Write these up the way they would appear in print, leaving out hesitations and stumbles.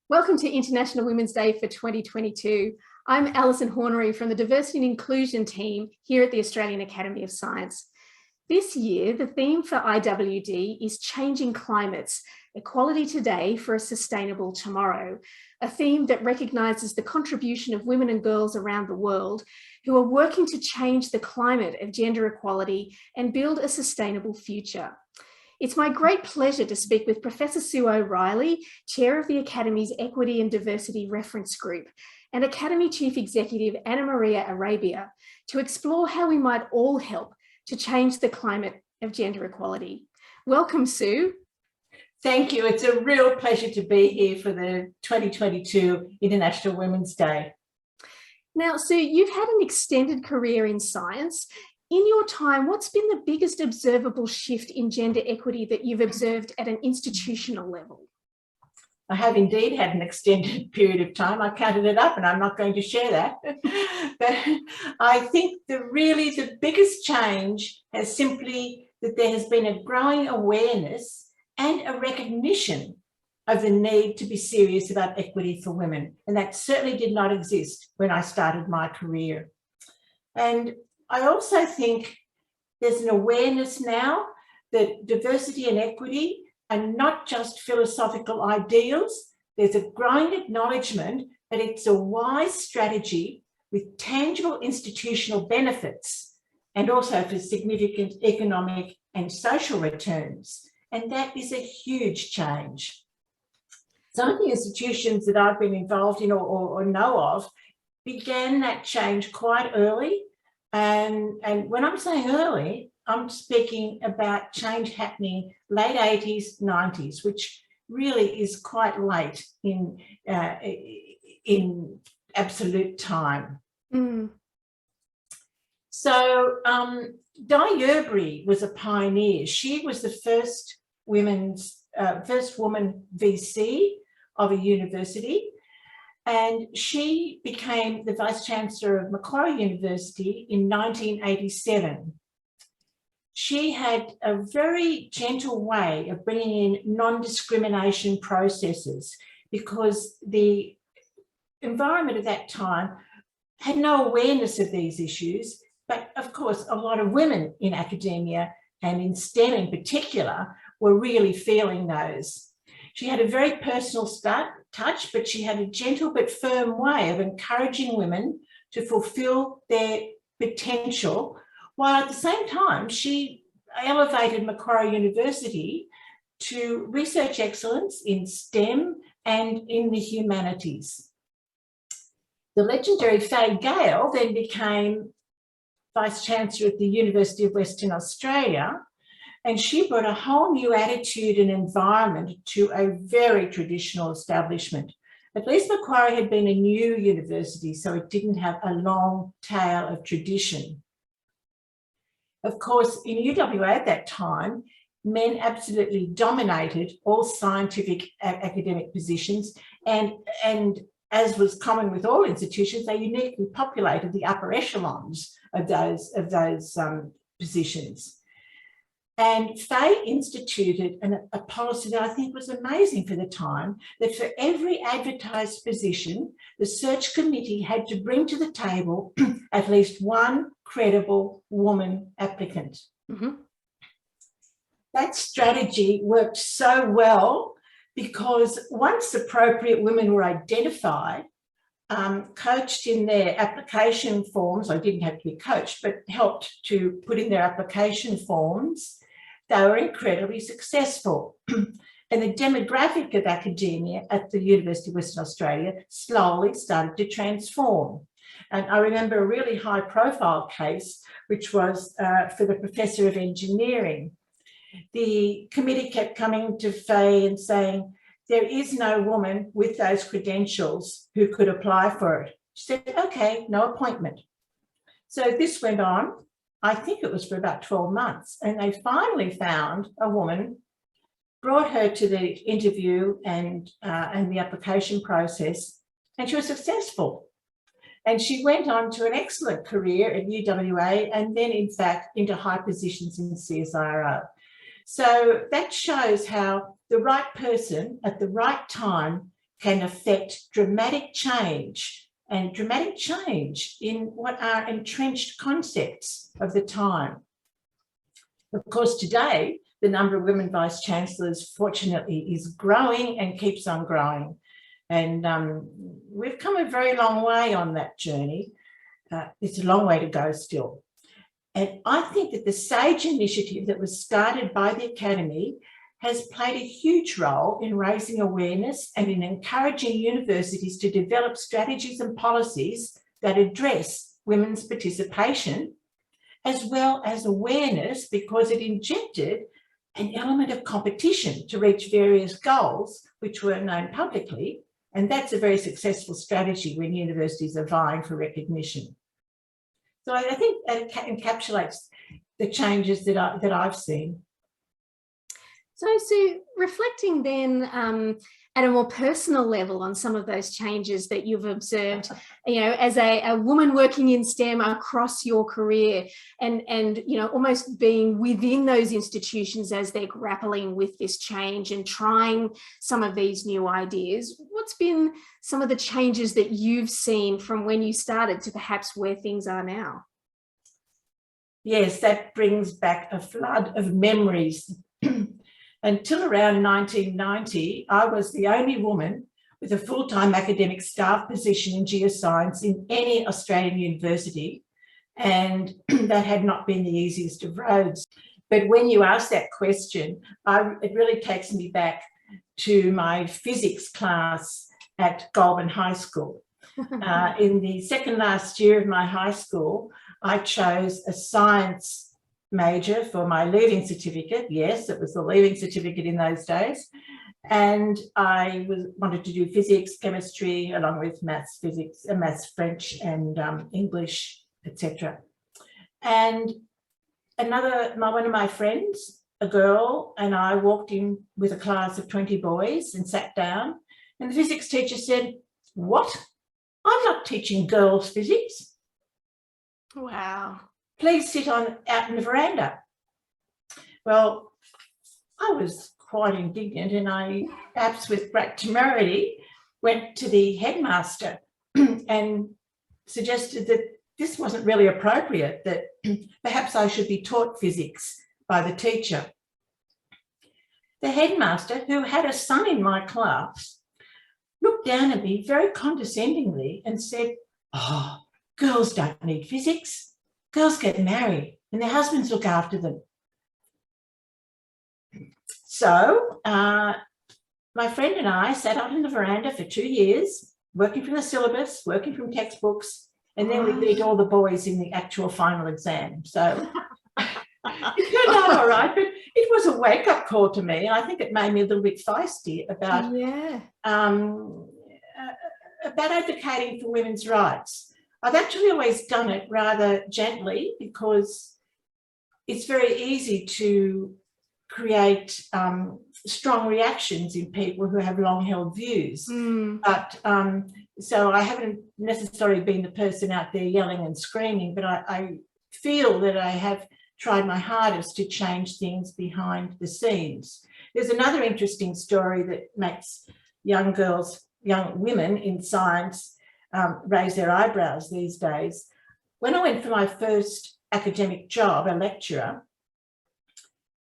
Welcome to International Women's Day for 2022. I'm Alison Hornery from the Diversity and Inclusion team here at the Australian Academy of Science. This year, the theme for IWD is Changing Climates, Equality Today for a Sustainable Tomorrow, a theme that recognises the contribution of women and girls around the world who are working to change the climate of gender equality and build a sustainable future. It's my great pleasure to speak with Professor Sue O'Reilly, Chair of the Academy's Equity and Diversity Reference Group, and Academy Chief Executive Anna Maria Arabia to explore how we might all help to change the climate of gender equality. Welcome, Sue. Thank you. It's a real pleasure to be here for the 2022 International Women's Day. Now, Sue, you've had an extended career in science. In your time, what's been the biggest observable shift in gender equity that you've observed at an institutional level? I have indeed had an extended period of time. I counted it up and I'm not going to share that. But I think the biggest change has simply that there has been a growing awareness and a recognition of the need to be serious about equity for women. And that certainly did not exist when I started my career. And I also think there's an awareness now that diversity and equity are not just philosophical ideals. There's a growing acknowledgement that it's a wise strategy with tangible institutional benefits and also for significant economic and social returns. And that is a huge change. Some of the institutions that I've been involved in or know of began that change quite early. And when I'm saying early, I'm speaking about change happening late 80s, 90s, which really is quite late in absolute time. Mm. So Di Yerbury was a pioneer. She was the first woman VC of a university. And she became the Vice Chancellor of Macquarie University in 1987. She had a very gentle way of bringing in non-discrimination processes because the environment at that time had no awareness of these issues. But of course, a lot of women in academia and in STEM in particular were really feeling those. She had a very personal touch, but she had a gentle but firm way of encouraging women to fulfill their potential, while at the same time, she elevated Macquarie University to research excellence in STEM and in the humanities. The legendary Fay Gale then became Vice Chancellor at the University of Western Australia, and she brought a whole new attitude and environment to a very traditional establishment. At least Macquarie had been a new university, so it didn't have a long tail of tradition. Of course, in UWA at that time, men absolutely dominated all scientific academic positions, and as was common with all institutions, they uniquely populated the upper echelons of those positions. And Fay instituted a policy that I think was amazing for the time, that for every advertised position, the search committee had to bring to the table at least one credible woman applicant. Mm-hmm. That strategy worked so well because once appropriate women were identified, coached in their application forms, or didn't have to be coached, but helped to put in their application forms, they were incredibly successful. And the demographic of academia at the University of Western Australia slowly started to transform. And I remember a really high profile case, which was for the Professor of Engineering. The committee kept coming to Fay and saying, there is no woman with those credentials who could apply for it. She said, okay, no appointment. So this went on. I think it was for about 12 months. And they finally found a woman, brought her to the interview and the application process, and she was successful. And she went on to an excellent career at UWA and then, in fact, into high positions in CSIRO. So that shows how the right person at the right time can affect dramatic change in what are entrenched concepts of the time. Of course, today, the number of women vice chancellors, fortunately, is growing and keeps on growing. And we've come a very long way on that journey. It's a long way to go still. And I think that the SAGE initiative that was started by the Academy has played a huge role in raising awareness and in encouraging universities to develop strategies and policies that address women's participation, as well as awareness, because it injected an element of competition to reach various goals which were known publicly. And that's a very successful strategy when universities are vying for recognition. So I think that encapsulates the changes that I've seen. So Sue, reflecting then at a more personal level on some of those changes that you've observed, as a woman working in STEM across your career and almost being within those institutions as they're grappling with this change and trying some of these new ideas, what's been some of the changes that you've seen from when you started to perhaps where things are now? Yes, that brings back a flood of memories. Until around 1990, I was the only woman with a full-time academic staff position in geoscience in any Australian university, and that had not been the easiest of roads. But when you ask that question, it really takes me back to my physics class at Goulburn High School. In the second last year of my high school, I chose a science major for my leaving certificate. Yes, it was the leaving certificate in those days. And I wanted to do physics, chemistry, along with maths, French and English, etc. And one of my friends, a girl, and I walked in with a class of 20 boys and sat down. And the physics teacher said, "What? I'm not teaching girls physics." Wow. "Please sit out in the veranda." Well, I was quite indignant, and I, perhaps with great temerity, went to the headmaster and suggested that this wasn't really appropriate, that perhaps I should be taught physics by the teacher. The headmaster, who had a son in my class, looked down at me very condescendingly and said, "Oh, girls don't need physics. Girls get married and their husbands look after them." So my friend and I sat out in the veranda for 2 years, working from the syllabus, working from textbooks, and then we beat all the boys in the actual final exam. So it turned out all right, but it was a wake-up call to me. I think it made me a little bit feisty about advocating for women's rights. I've actually always done it rather gently, because it's very easy to create strong reactions in people who have long-held views. But so I haven't necessarily been the person out there yelling and screaming, but I feel that I have tried my hardest to change things behind the scenes. There's another interesting story that makes young women in science raise their eyebrows these days. When I went for my first academic job, a lecturer,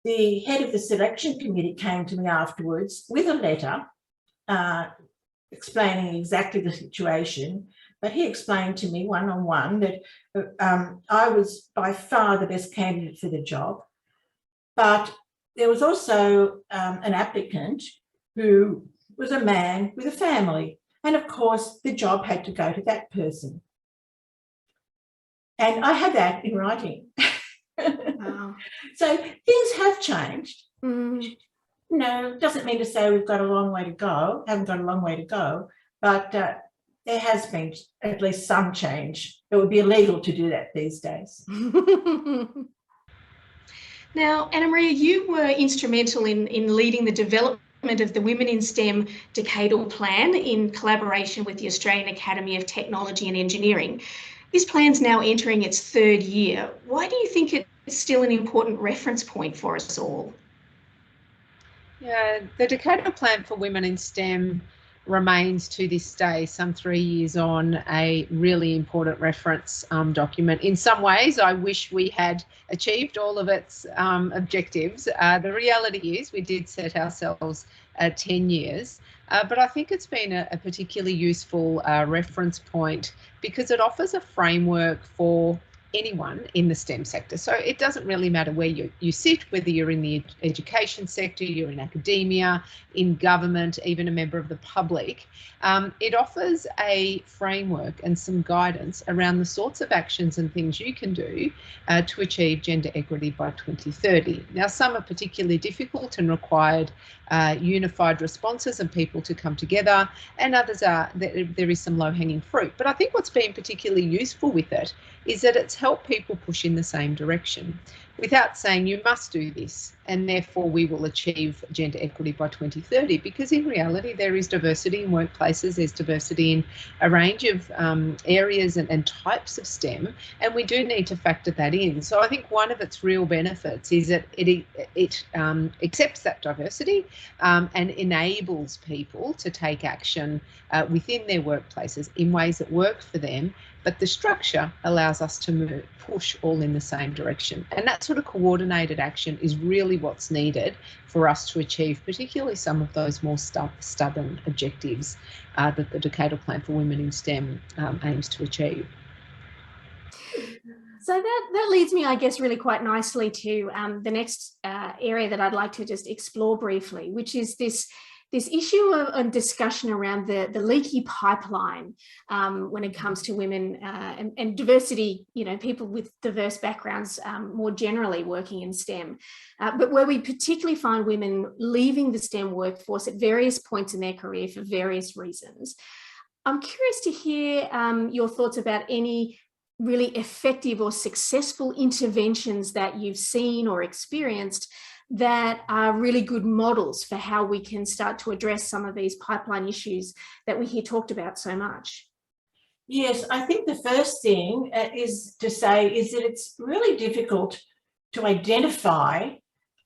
the head of the selection committee came to me afterwards with a letter explaining exactly the situation, but he explained to me one-on-one that I was by far the best candidate for the job, but there was also an applicant who was a man with a family. And of course, the job had to go to that person. And I had that in writing. Wow. So things have changed. No, doesn't mean to say we've got a long way to go, haven't got a long way to go, but there has been at least some change. It would be illegal to do that these days. Now, Anna Maria, you were instrumental in leading the development of the Women in STEM Decadal Plan in collaboration with the Australian Academy of Technology and Engineering. This plan's now entering its 3rd year. Why do you think it's still an important reference point for us all? Yeah, the Decadal Plan for Women in STEM remains to this day, some 3 years on, a really important reference document. In some ways, I wish we had achieved all of its objectives. The reality is we did set ourselves 10 years, but I think it's been a particularly useful reference point because it offers a framework for anyone in the STEM sector. So it doesn't really matter where you sit, whether you're in the education sector, you're in academia, in government, even a member of the public. It offers a framework and some guidance around the sorts of actions and things you can do to achieve gender equity by 2030. Now, some are particularly difficult and required unified responses and people to come together, and others are, there is some low-hanging fruit. But I think what's been particularly useful with it is that it's helped people push in the same direction without saying you must do this and therefore we will achieve gender equity by 2030, because in reality there is diversity in workplaces, there's diversity in a range of areas and types of STEM, and we do need to factor that in. So I think one of its real benefits is that it accepts that diversity and enables people to take action within their workplaces in ways that work for them, but the structure allows us to push all in the same direction. And that sort of coordinated action is really what's needed for us to achieve particularly some of those more stubborn objectives that the Decadal Plan for Women in STEM aims to achieve. So that leads me, I guess, really quite nicely to the next area that I'd like to just explore briefly, which is this issue of discussion around the leaky pipeline when it comes to women and diversity, people with diverse backgrounds more generally working in STEM, but where we particularly find women leaving the STEM workforce at various points in their career for various reasons. I'm curious to hear your thoughts about any really effective or successful interventions that you've seen or experienced that are really good models for how we can start to address some of these pipeline issues that we hear talked about so much. Yes, I think the first thing is to say is that it's really difficult to identify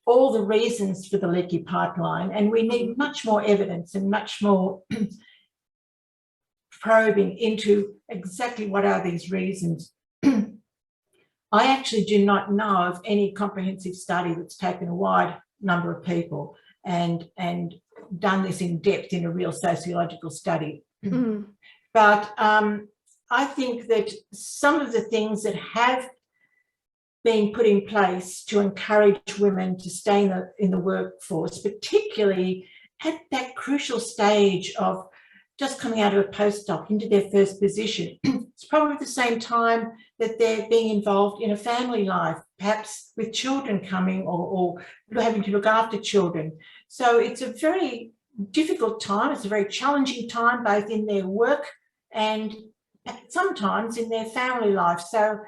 all the reasons for the leaky pipeline, and we need much more evidence and much more probing into exactly what are these reasons. I actually do not know of any comprehensive study that's taken a wide number of people and done this in depth in a real sociological study. Mm. But I think that some of the things that have been put in place to encourage women to stay in the workforce, particularly at that crucial stage of just coming out of a postdoc into their first position. It's probably at the same time that they're being involved in a family life, perhaps with children coming or having to look after children. So it's a very difficult time. It's a very challenging time, both in their work and sometimes in their family life. So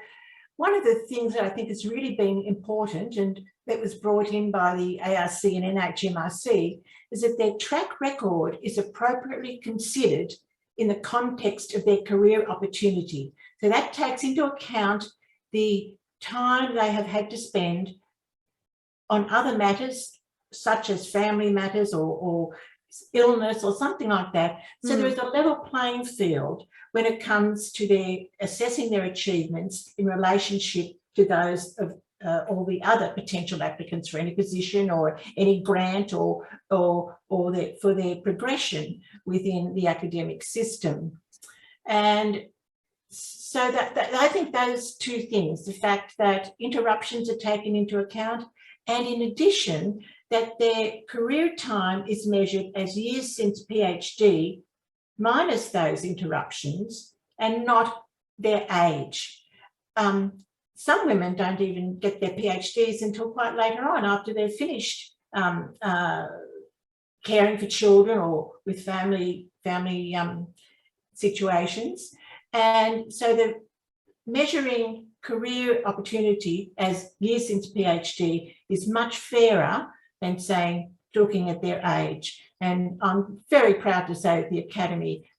one of the things that I think has really been important and that was brought in by the ARC and NHMRC is that their track record is appropriately considered in the context of their career opportunity. So that takes into account the time they have had to spend on other matters, such as family matters or illness or something like that. So there is a level playing field when it comes to their assessing their achievements in relationship to those of all the other potential applicants for any position or any grant or for their progression within the academic system. And so that I think those two things, the fact that interruptions are taken into account, and in addition, that their career time is measured as years since PhD minus those interruptions and not their age. Some women don't even get their PhDs until quite later on after they've finished caring for children or with family situations. And so the measuring career opportunity as years since PhD is much fairer than saying looking at their age. And I'm very proud to say that the Academy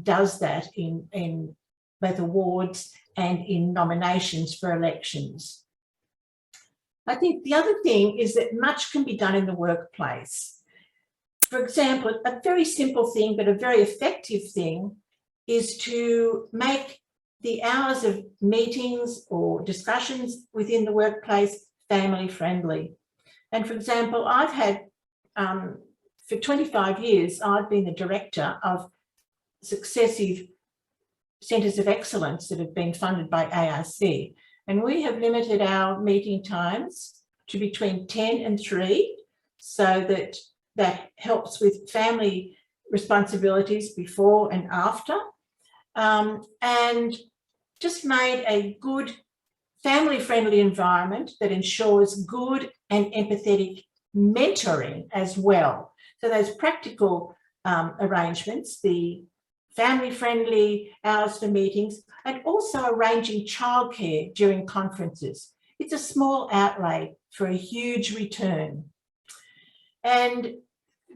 does that in both awards and in nominations for elections. I think the other thing is that much can be done in the workplace. For example, a very simple thing, but a very effective thing, is to make the hours of meetings or discussions within the workplace family friendly. And for example, I've had, for 25 years, I've been the director of successive centres of excellence that have been funded by ARC. And we have limited our meeting times to between 10 and 3, so that helps with family responsibilities before and after, and just made a good family-friendly environment that ensures good and empathetic mentoring as well. So those practical arrangements, the family-friendly hours for meetings, and also arranging childcare during conferences. It's a small outlay for a huge return. And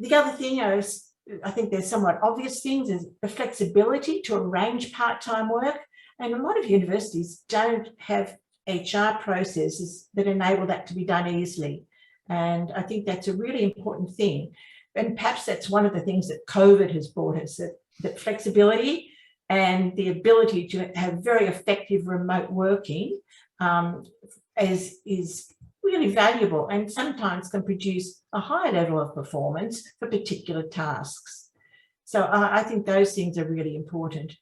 the other thing is, I think there's somewhat obvious things, is the flexibility to arrange part-time work. And a lot of universities don't have HR processes that enable that to be done easily. And I think that's a really important thing. And perhaps that's one of the things that COVID has brought us, that flexibility and the ability to have very effective remote working is really valuable, and sometimes can produce a higher level of performance for particular tasks. So I think those things are really important.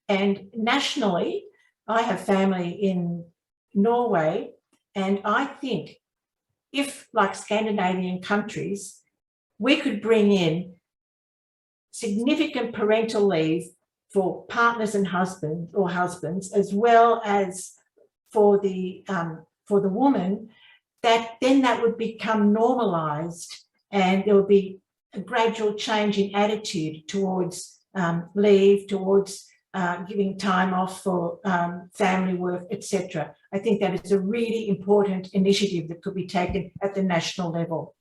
And nationally, I have family in Norway, and I think if, like Scandinavian countries, we could bring in significant parental leave for partners and husbands, as well as for the woman, that would become normalised, and there would be a gradual change in attitude towards leave, towards giving time off for family work, etc. I think that is a really important initiative that could be taken at the national level.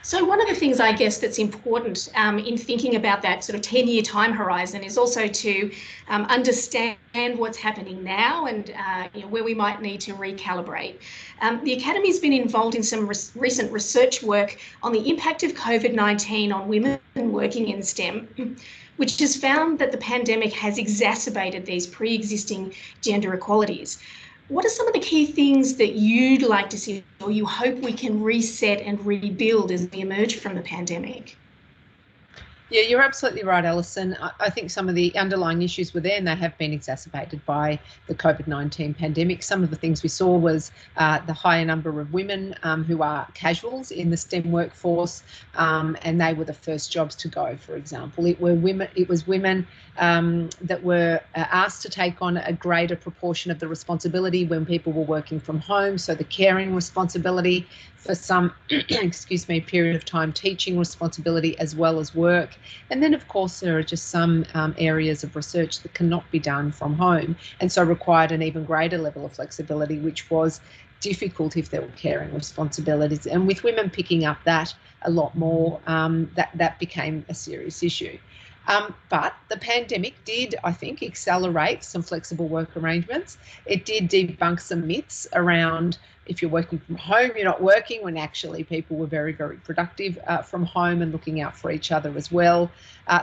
So one of the things, I guess, that's important in thinking about that sort of 10-year time horizon is also to understand what's happening now and where we might need to recalibrate. The Academy's been involved in some recent research work on the impact of COVID-19 on women working in STEM, which has found that the pandemic has exacerbated these pre-existing gender inequalities. What are some of the key things that you'd like to see, or you hope we can reset and rebuild as we emerge from the pandemic? Yeah, you're absolutely right, Alison. I think some of the underlying issues were there, and they have been exacerbated by the COVID-19 pandemic. Some of the things we saw was the higher number of women who are casuals in the STEM workforce, and they were the first jobs to go, for example. It was women that were asked to take on a greater proportion of the responsibility when people were working from home. So the caring responsibility, for some, excuse me, period of time, teaching responsibility as well as work. And then, of course, there are just some areas of research that cannot be done from home, and so required an even greater level of flexibility, which was difficult if there were caring responsibilities. And with women picking up that a lot more, that became a serious issue. But the pandemic did, I think, accelerate some flexible work arrangements. It did debunk some myths around if you're working from home, you're not working, when actually people were very, very productive from home and looking out for each other as well.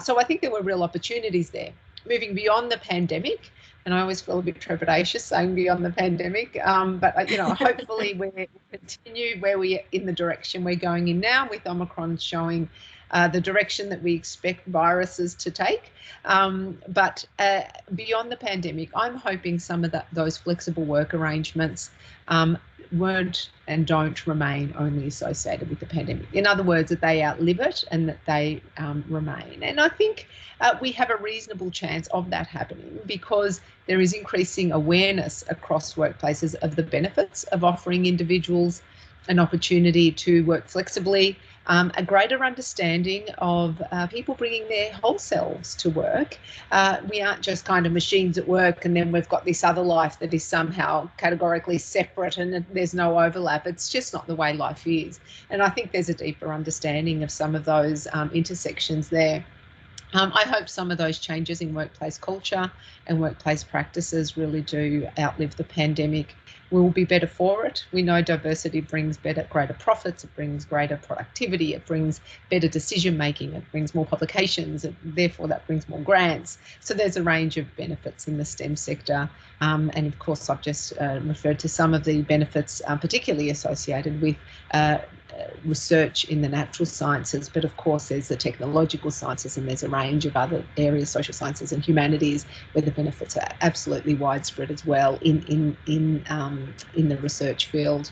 So I think there were real opportunities there. Moving beyond the pandemic, and I always feel a bit trepidatious saying beyond the pandemic, but hopefully we continue where we're in the direction we're going in now, with Omicron showing the direction that we expect viruses to take. But beyond the pandemic, I'm hoping some of those flexible work arrangements weren't and don't remain only associated with the pandemic. In other words, that they outlive it and that they remain. And I think we have a reasonable chance of that happening, because there is increasing awareness across workplaces of the benefits of offering individuals an opportunity to work flexibly, a greater understanding of people bringing their whole selves to work. We aren't just kind of machines at work and then we've got this other life that is somehow categorically separate and there's no overlap. It's just not the way life is. And I think there's a deeper understanding of some of those intersections there. I hope some of those changes in workplace culture and workplace practices really do outlive the pandemic, we'll be better for it. We know diversity brings greater profits, it brings greater productivity, it brings better decision making, it brings more publications, therefore that brings more grants. So there's a range of benefits in the STEM sector. And of course, I've just referred to some of the benefits, particularly associated with research in the natural sciences, but of course there's the technological sciences and there's a range of other areas, social sciences and humanities, where the benefits are absolutely widespread as well in the research field.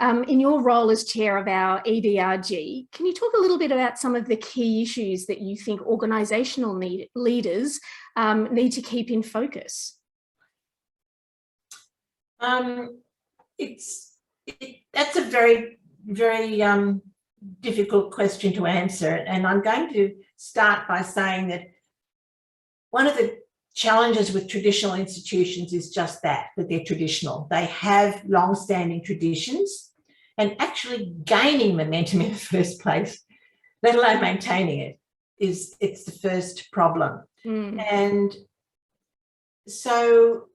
In your role as chair of our EDRG, can you talk a little bit about some of the key issues that you think organisational leaders need to keep in focus? That's a very difficult question to answer, and I'm going to start by saying that one of the challenges with traditional institutions is just that they're traditional. They have long-standing traditions, and actually gaining momentum in the first place, let alone maintaining it's the first problem. And so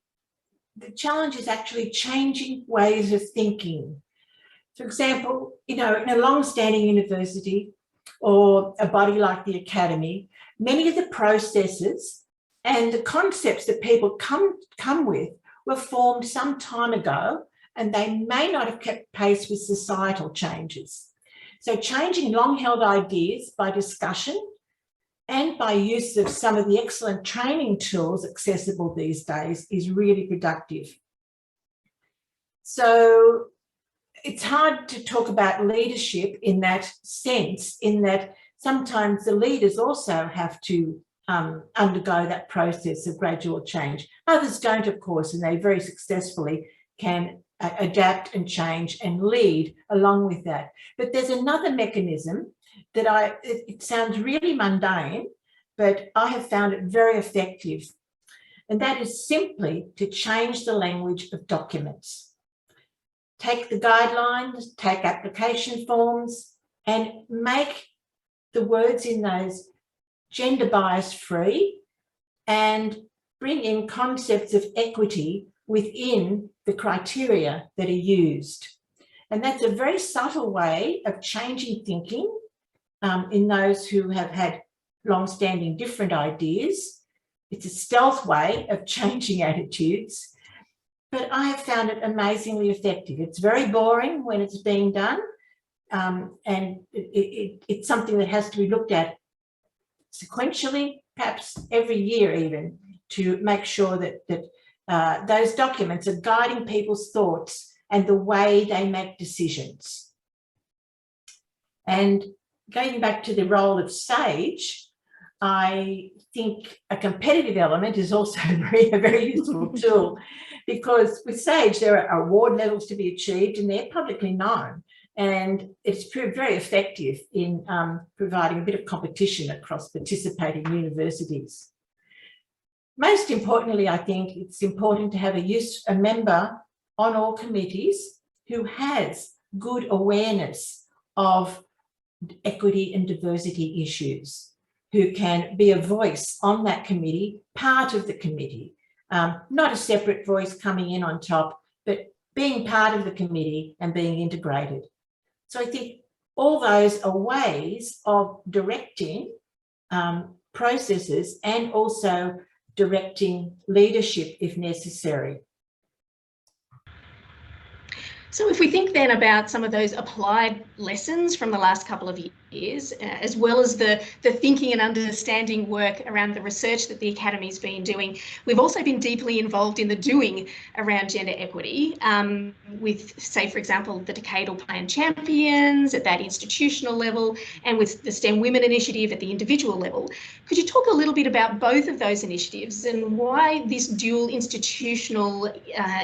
the challenge is actually changing ways of thinking. For example, in a long-standing university or a body like the Academy, many of the processes and the concepts that people come with were formed some time ago, and they may not have kept pace with societal changes. So changing long-held ideas by discussion and by use of some of the excellent training tools accessible these days is really productive. So it's hard to talk about leadership in that sense, in that sometimes the leaders also have to undergo that process of gradual change. Others don't, of course, and they very successfully can adapt and change and lead along with that. But there's another mechanism that it sounds really mundane, but I have found it very effective. And that is simply to change the language of documents. Take the guidelines, take application forms, and make the words in those gender bias free, and bring in concepts of equity within the criteria that are used. And that's a very subtle way of changing thinking in those who have had long-standing different ideas. It's a stealth way of changing attitudes, but I have found it amazingly effective. It's very boring when it's being done, and it's something that has to be looked at sequentially, perhaps every year even, to make sure that those documents are guiding people's thoughts and the way they make decisions. And going back to the role of SAGE, I think a competitive element is also a very useful tool, because with SAGE there are award levels to be achieved and they're publicly known, and it's proved very effective in providing a bit of competition across participating universities. Most importantly, I think it's important to have a member on all committees who has good awareness of equity and diversity issues, who can be a voice on that committee, part of the committee, not a separate voice coming in on top, but being part of the committee and being integrated. So I think all those are ways of directing processes and also directing leadership if necessary. So if we think then about some of those applied lessons from the last couple of years, as well as the thinking and understanding work around the research that the Academy's been doing, we've also been deeply involved in the doing around gender equity with, say, for example, the Decadal Plan champions at that institutional level, and with the STEM Women Initiative at the individual level. Could you talk a little bit about both of those initiatives and why this dual institutional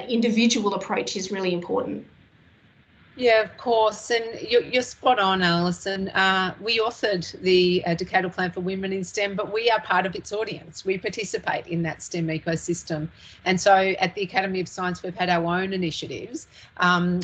individual approach is really important? Yeah, of course, and you're spot on, Alison. We authored the Decadal Plan for Women in STEM, but we are part of its audience. We participate in that STEM ecosystem. And so at the Academy of Science, we've had our own initiatives.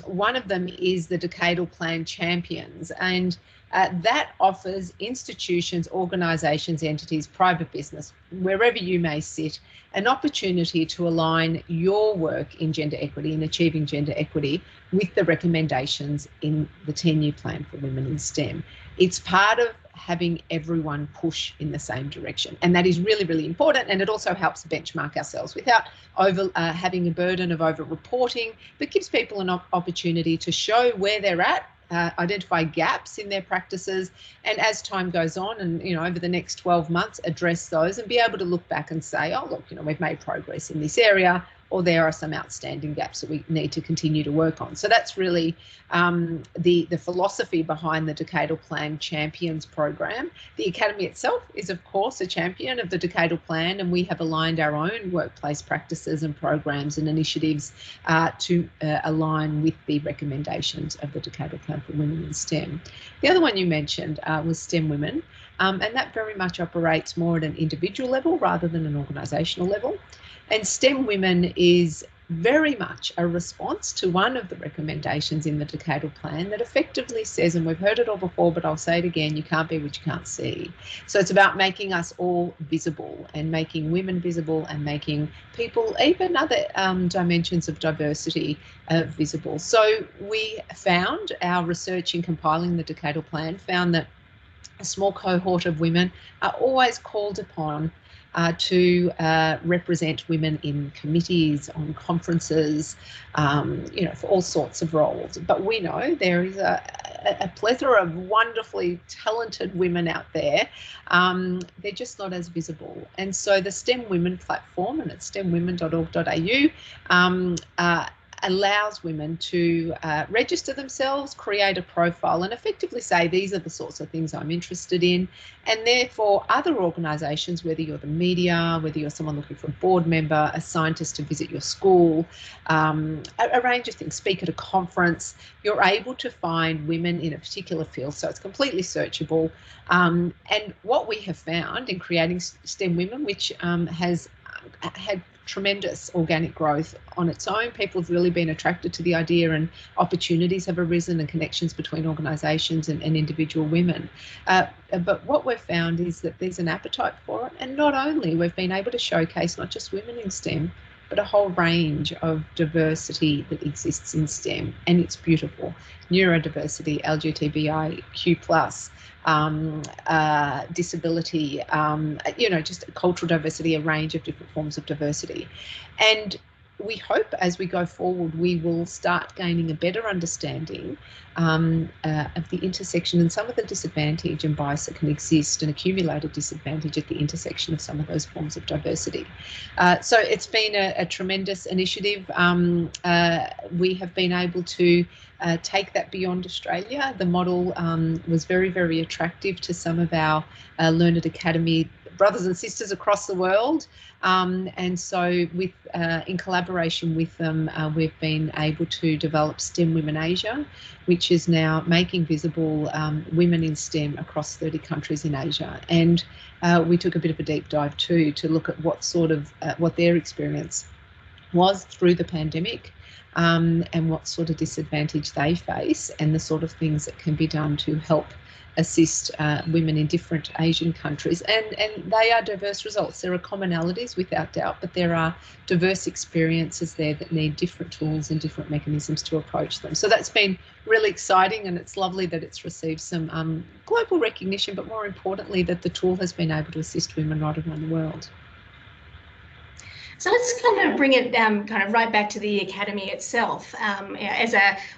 One of them is the Decadal Plan Champions. And that offers institutions, organisations, entities, private business, wherever you may sit, an opportunity to align your work in gender equity and achieving gender equity with the recommendations in the 10-year plan for women in STEM. It's part of having everyone push in the same direction, and that is really, really important. And it also helps benchmark ourselves without having a burden of over reporting, but gives people an opportunity to show where they're at, identify gaps in their practices, and as time goes on and, you know, over the next 12 months, address those and be able to look back and say, oh, look, you know, we've made progress in this area, or there are some outstanding gaps that we need to continue to work on. So that's really the philosophy behind the Decadal Plan Champions program. The Academy itself is, of course, a champion of the Decadal Plan, and we have aligned our own workplace practices and programs and initiatives to align with the recommendations of the Decadal Plan for Women in STEM. The other one you mentioned was STEM Women, and that very much operates more at an individual level rather than an organisational level. And STEM Women is very much a response to one of the recommendations in the Decadal Plan that effectively says, and we've heard it all before, but I'll say it again, you can't be what you can't see. So it's about making us all visible and making women visible and making people, even other dimensions of diversity, visible. So we found, our research in compiling the Decadal Plan found that a small cohort of women are always called upon to represent women in committees, on conferences, you know, for all sorts of roles. But we know there is a plethora of wonderfully talented women out there. They're just not as visible. And so the STEM Women platform, and it's stemwomen.org.au, allows women to register themselves, create a profile, and effectively say, these are the sorts of things I'm interested in. And therefore, other organisations, whether you're the media, whether you're someone looking for a board member, a scientist to visit your school, a range of things, speak at a conference, you're able to find women in a particular field. So it's completely searchable. And what we have found in creating STEM Women, which has had tremendous organic growth on its own. People have really been attracted to the idea, and opportunities have arisen and connections between organisations and individual women. But what we've found is that there's an appetite for it, and not only we've been able to showcase not just women in STEM, but a whole range of diversity that exists in STEM, and it's beautiful. Neurodiversity, LGBTIQ+, disability, you know, just cultural diversity, a range of different forms of diversity. And we hope as we go forward, we will start gaining a better understanding of the intersection and some of the disadvantage and bias that can exist, and accumulated disadvantage at the intersection of some of those forms of diversity. So it's been a tremendous initiative. We have been able to take that beyond Australia. The model was very, very attractive to some of our Learned Academy brothers and sisters across the world. And so with in collaboration with them, we've been able to develop STEM Women Asia, which is now making visible women in STEM across 30 countries in Asia. And we took a bit of a deep dive too to look at what sort of what their experience was through the pandemic, and what sort of disadvantage they face, and the sort of things that can be done to help assist women in different Asian countries. And they are diverse results. There are commonalities without doubt, but there are diverse experiences there that need different tools and different mechanisms to approach them. So that's been really exciting, and it's lovely that it's received some global recognition, but more importantly that the tool has been able to assist women right around the world. So let's kind of bring it kind of right back to the Academy itself, as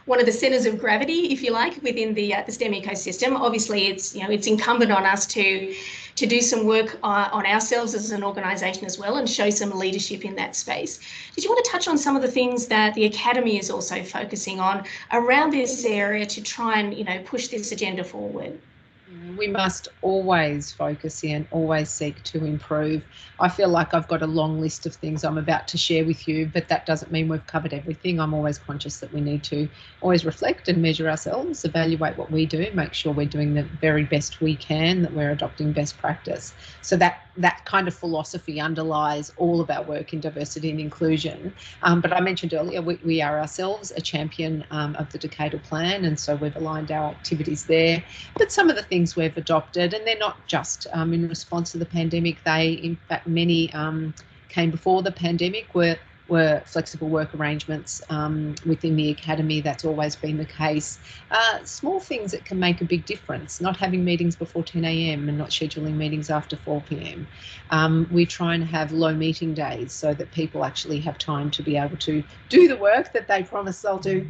one of the centres of gravity, if you like, within the STEM ecosystem. Obviously, it's it's incumbent on us to do some work on ourselves as an organisation as well, and show some leadership in that space. Did you want to touch on some of the things that the Academy is also focusing on around this area to try and push this agenda forward? We must always focus in, always seek to improve. I feel like I've got a long list of things I'm about to share with you, but that doesn't mean we've covered everything. I'm always conscious that we need to always reflect and measure ourselves, evaluate what we do, make sure we're doing the very best we can, that we're adopting best practice. So that that kind of philosophy underlies all of our work in diversity and inclusion. But I mentioned earlier, we are ourselves a champion of the decadal plan, and so we've aligned our activities there. But some of the things we've adopted, and they're not just in response to the pandemic, they, in fact, many came before the pandemic, were flexible work arrangements within the academy. That's always been the case. Small things that can make a big difference, not having meetings before 10 a.m. and not scheduling meetings after 4 p.m. We try and have low meeting days so that people actually have time to be able to do the work that they promise they'll do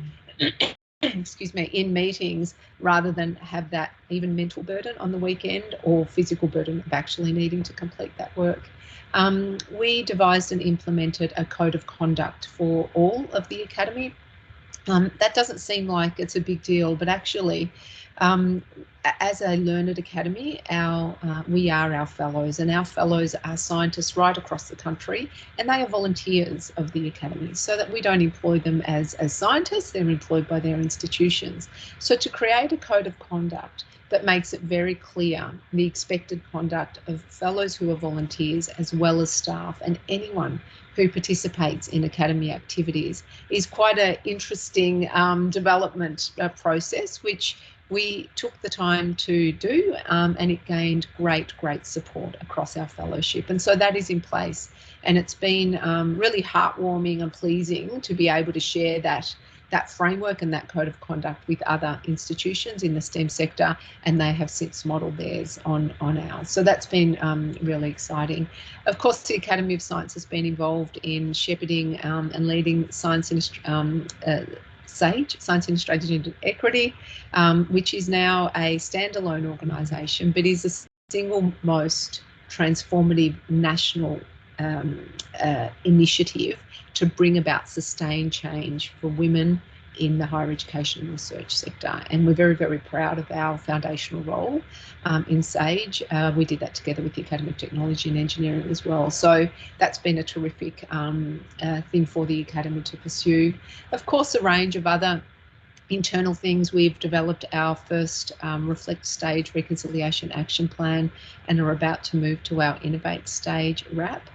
excuse me, in meetings, rather than have that even mental burden on the weekend or physical burden of actually needing to complete that work. We devised and implemented a code of conduct for all of the academy. That doesn't seem like it's a big deal, but actually, as a learned academy, we are our fellows, and our fellows are scientists right across the country, and they are volunteers of the academy, so that we don't employ them as scientists, they're employed by their institutions. So to create a code of conduct that makes it very clear the expected conduct of fellows who are volunteers, as well as staff and anyone who participates in academy activities, is quite an interesting development process, which we took the time to do, and it gained great support across our fellowship. And so that is in place, and it's been really heartwarming and pleasing to be able to share that framework and that code of conduct with other institutions in the STEM sector, and they have since modelled theirs on ours. So that's been really exciting. Of course, the Academy of Science has been involved in shepherding and leading Science in SAGE, Science in Strategy and Equity, which is now a standalone organisation, but is the single most transformative national initiative to bring about sustained change for women in the higher education and research sector. And we're very proud of our foundational role in SAGE. We did that together with the Academy of Technology and Engineering as well. So that's been a terrific thing for the Academy to pursue. Of course, a range of other internal things. We've developed our first Reflect Stage Reconciliation Action Plan and are about to move to our Innovate Stage RAP.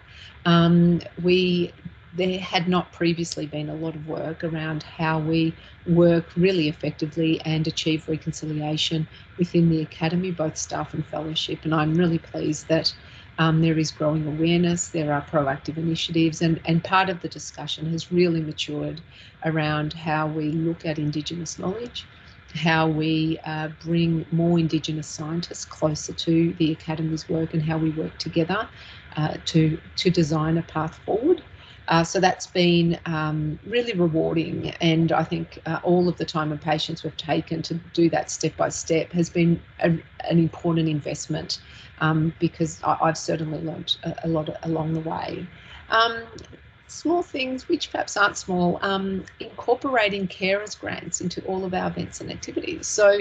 There had not previously been a lot of work around how we work really effectively and achieve reconciliation within the Academy, both staff and fellowship. And I'm really pleased that there is growing awareness, there are proactive initiatives, and part of the discussion has really matured around how we look at Indigenous knowledge, how we bring more Indigenous scientists closer to the Academy's work, and how we work together to design a path forward. So that's been really rewarding, and I think all of the time and patience we've taken to do that step by step has been an important investment, because I've certainly learnt a lot along the way. Small things which perhaps aren't small, incorporating carers grants into all of our events and activities. So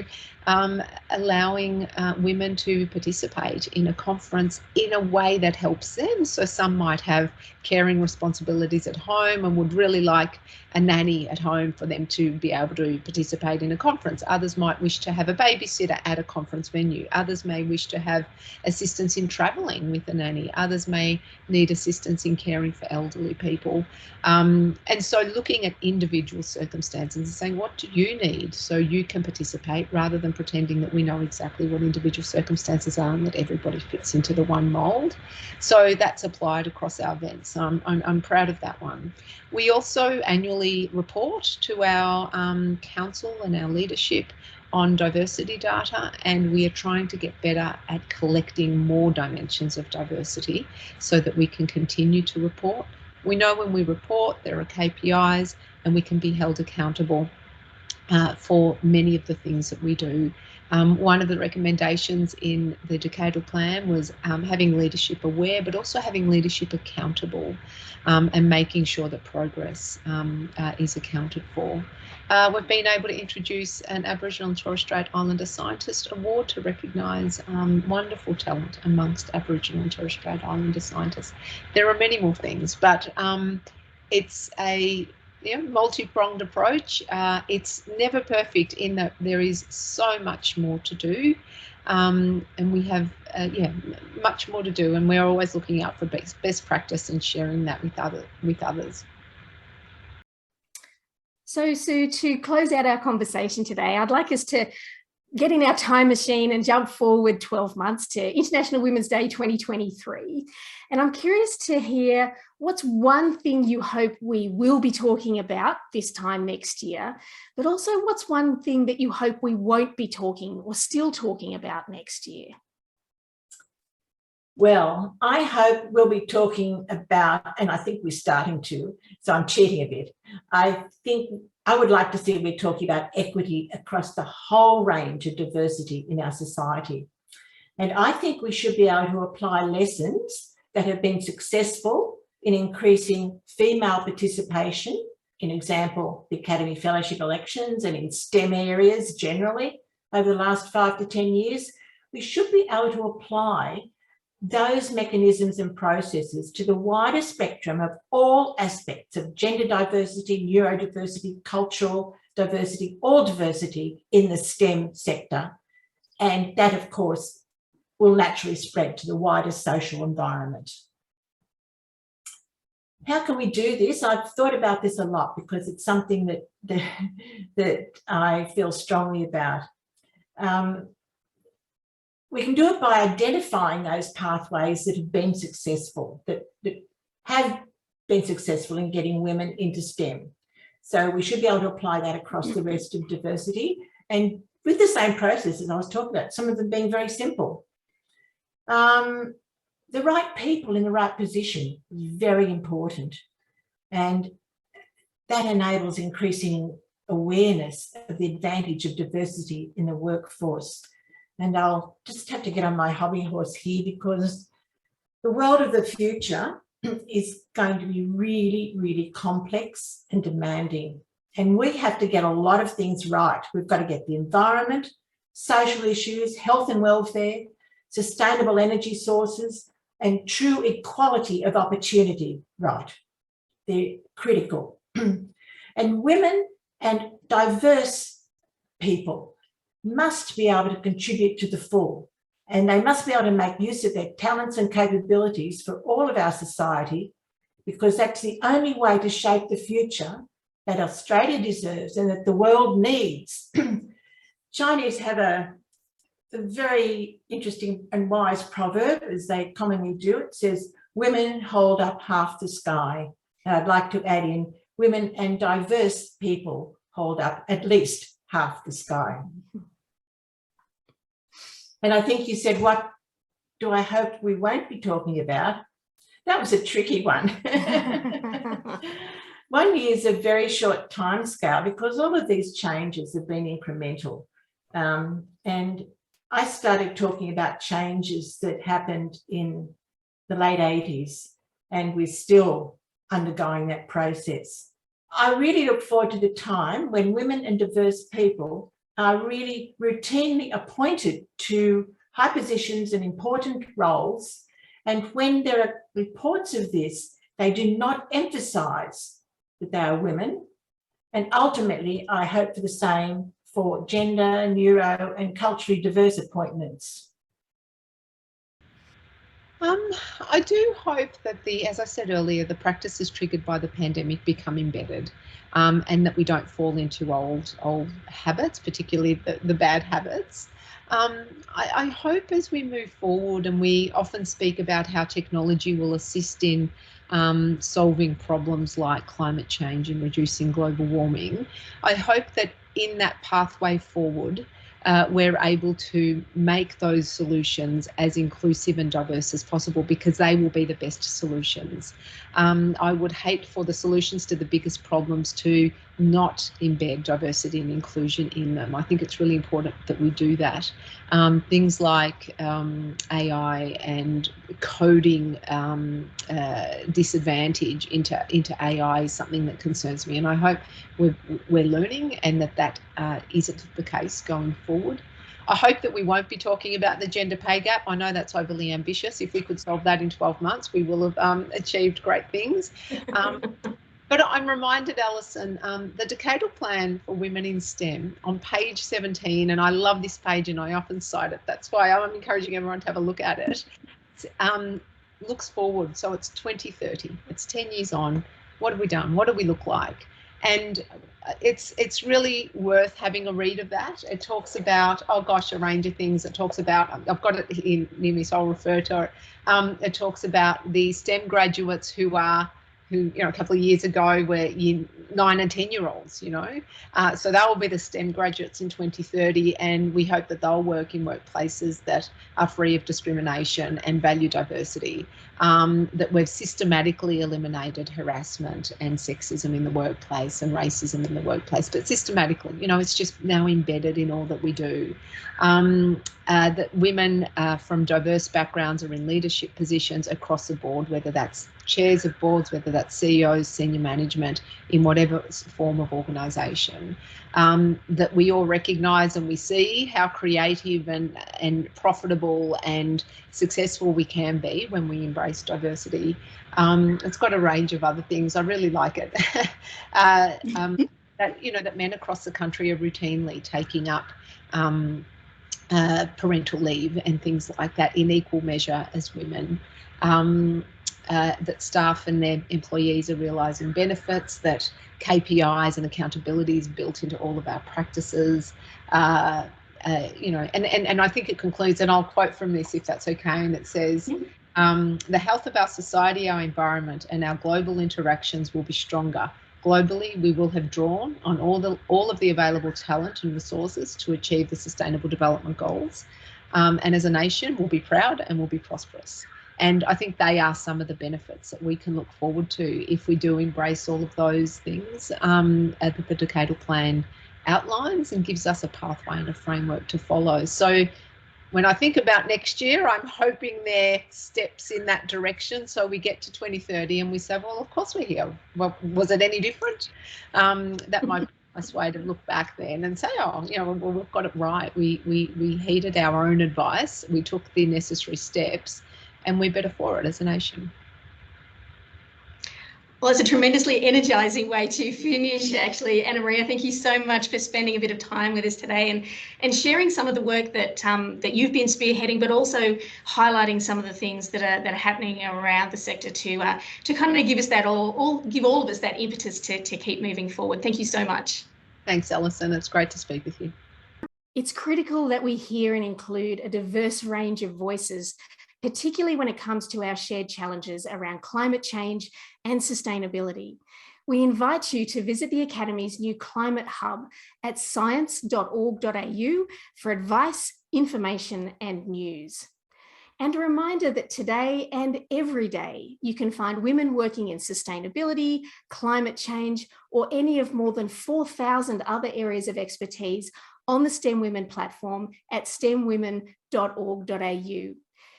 allowing women to participate in a conference in a way that helps them. So some might have caring responsibilities at home and would really like a nanny at home for them to be able to participate in a conference. Others might wish to have a babysitter at a conference venue. Others may wish to have assistance in travelling with a nanny. Others may need assistance in caring for elderly people. And so looking at individual circumstances and saying, what do you need so you can participate, rather than pretending that we know exactly what individual circumstances are and that everybody fits into the one mould. So that's applied across our events. I'm proud of that one. We also annually report to our council and our leadership on diversity data, and we are trying to get better at collecting more dimensions of diversity so that we can continue to report. We know when we report, there are KPIs, and we can be held accountable for many of the things that we do. One of the recommendations in the decadal plan was having leadership aware, but also having leadership accountable, and making sure that progress is accounted for. We've been able to introduce an Aboriginal and Torres Strait Islander Scientist Award to recognise wonderful talent amongst Aboriginal and Torres Strait Islander scientists. There are many more things, but it's a multi-pronged approach. It's never perfect in that there is so much more to do, and we have much more to do, and we're always looking out for best practice and sharing that with others. So, Sue, to close out our conversation today, I'd like us to get in our time machine and jump forward 12 months to International Women's Day 2023. And I'm curious to hear what's one thing you hope we will be talking about this time next year, but also what's one thing that you hope we won't be talking or still talking about next year? Well, I hope we'll be talking about, and I think we're starting to, so I'm cheating a bit. I think I would like to see we're talking about equity across the whole range of diversity in our society. And I think we should be able to apply lessons that have been successful in increasing female participation, in example, the Academy Fellowship elections and in STEM areas generally over the last 5 to 10 years. We should be able to apply those mechanisms and processes to the wider spectrum of all aspects of gender diversity, neurodiversity, cultural diversity, all diversity in the STEM sector. And that, of course, will naturally spread to the wider social environment. How can we do this? I've thought about this a lot because it's something that I feel strongly about. We can do it by identifying those pathways that have been successful, that have been successful in getting women into STEM. So we should be able to apply that across the rest of diversity. And with the same processes I was talking about, some of them being very simple. The right people in the right position is very important. And that enables increasing awareness of the advantage of diversity in the workforce. And I'll just have to get on my hobby horse here because the world of the future is going to be really, really complex and demanding. And we have to get a lot of things right. We've got to get the environment, social issues, health and welfare, sustainable energy sources, and true equality of opportunity right. They're critical. And women and diverse people must be able to contribute to the full, and they must be able to make use of their talents and capabilities for all of our society, because that's the only way to shape the future that Australia deserves and that the world needs. Chinese have a very interesting and wise proverb, as they commonly do. It says, women hold up half the sky. And I'd like to add in, women and diverse people hold up at least half the sky. And I think you said, what do I hope we won't be talking about? That was a tricky one. 1 year is a very short time scale because all of these changes have been incremental. And I started talking about changes that happened in the late 80s, and we're still undergoing that process. I really look forward to the time when women and diverse people are really routinely appointed to high positions and important roles. And when there are reports of this, they do not emphasise that they are women. And ultimately, I hope for the same for gender, neuro, and culturally diverse appointments. I do hope that as I said earlier, the practices triggered by the pandemic become embedded, and that we don't fall into old habits, particularly the bad habits. I hope as we move forward, and we often speak about how technology will assist in solving problems like climate change and reducing global warming, I hope that in that pathway forward, we're able to make those solutions as inclusive and diverse as possible, because they will be the best solutions. I would hate for the solutions to the biggest problems to not embed diversity and inclusion in them. I think it's really important that we do that. Things like AI and coding disadvantage into AI is something that concerns me, and I hope we're learning and that isn't the case going forward. I hope that we won't be talking about the gender pay gap. I know that's overly ambitious. If we could solve that in 12 months, we will have achieved great things. But I'm reminded, Alison, the decadal plan for women in STEM on page 17, and I love this page and I often cite it. That's why I'm encouraging everyone to have a look at it. Looks forward. So it's 2030. It's 10 years on. What have we done? What do we look like? And it's really worth having a read of that. It talks about, oh gosh, a range of things. It talks about, I've got it here near me, so I'll refer to it. It talks about the STEM graduates who, you know, a couple of years ago were 9 and 10-year-olds, you know. So they will be the STEM graduates in 2030, and we hope that they'll work in workplaces that are free of discrimination and value diversity, that we've systematically eliminated harassment and sexism in the workplace and racism in the workplace, but systematically, you know, it's just now embedded in all that we do. That women from diverse backgrounds are in leadership positions across the board, whether that's chairs of boards, whether that's CEOs, senior management, in whatever form of organisation. That we all recognise and we see how creative and profitable and successful we can be when we embrace diversity. It's got a range of other things. I really like it. That, you know, that men across the country are routinely taking up parental leave and things like that in equal measure as women. That staff and their employees are realising benefits, that KPIs and accountability is built into all of our practices. You know, and I think it concludes, and I'll quote from this if that's okay, and it says, the health of our society, our environment, and our global interactions will be stronger. Globally, we will have drawn on all of the available talent and resources to achieve the Sustainable Development Goals. And as a nation, we'll be proud and we'll be prosperous. And I think they are some of the benefits that we can look forward to if we do embrace all of those things that the Decadal Plan outlines and gives us a pathway and a framework to follow. So when I think about next year, I'm hoping there are steps in that direction. So we get to 2030 and we say, well, of course we're here. Well, was it any different? That might be a nice way to look back then and say, oh, you know, well, we've got it right. We heeded our own advice. We took the necessary steps, and we're better for it as a nation. Well, it's a tremendously energising way to finish, actually. Anna Maria, thank you so much for spending a bit of time with us today and sharing some of the work that that you've been spearheading, but also highlighting some of the things that are happening around the sector to kind of give us that give all of us that impetus to keep moving forward. Thank you so much. Thanks, Alison. It's great to speak with you. It's critical that we hear and include a diverse range of voices, particularly when it comes to our shared challenges around climate change and sustainability. We invite you to visit the Academy's new Climate Hub at science.org.au for advice, information and news. And a reminder that today and every day you can find women working in sustainability, climate change, or any of more than 4,000 other areas of expertise on the STEM Women platform at stemwomen.org.au.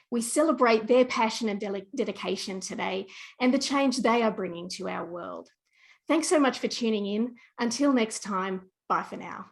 We celebrate their passion and dedication today and the change they are bringing to our world. Thanks so much for tuning in. Until next time, bye for now.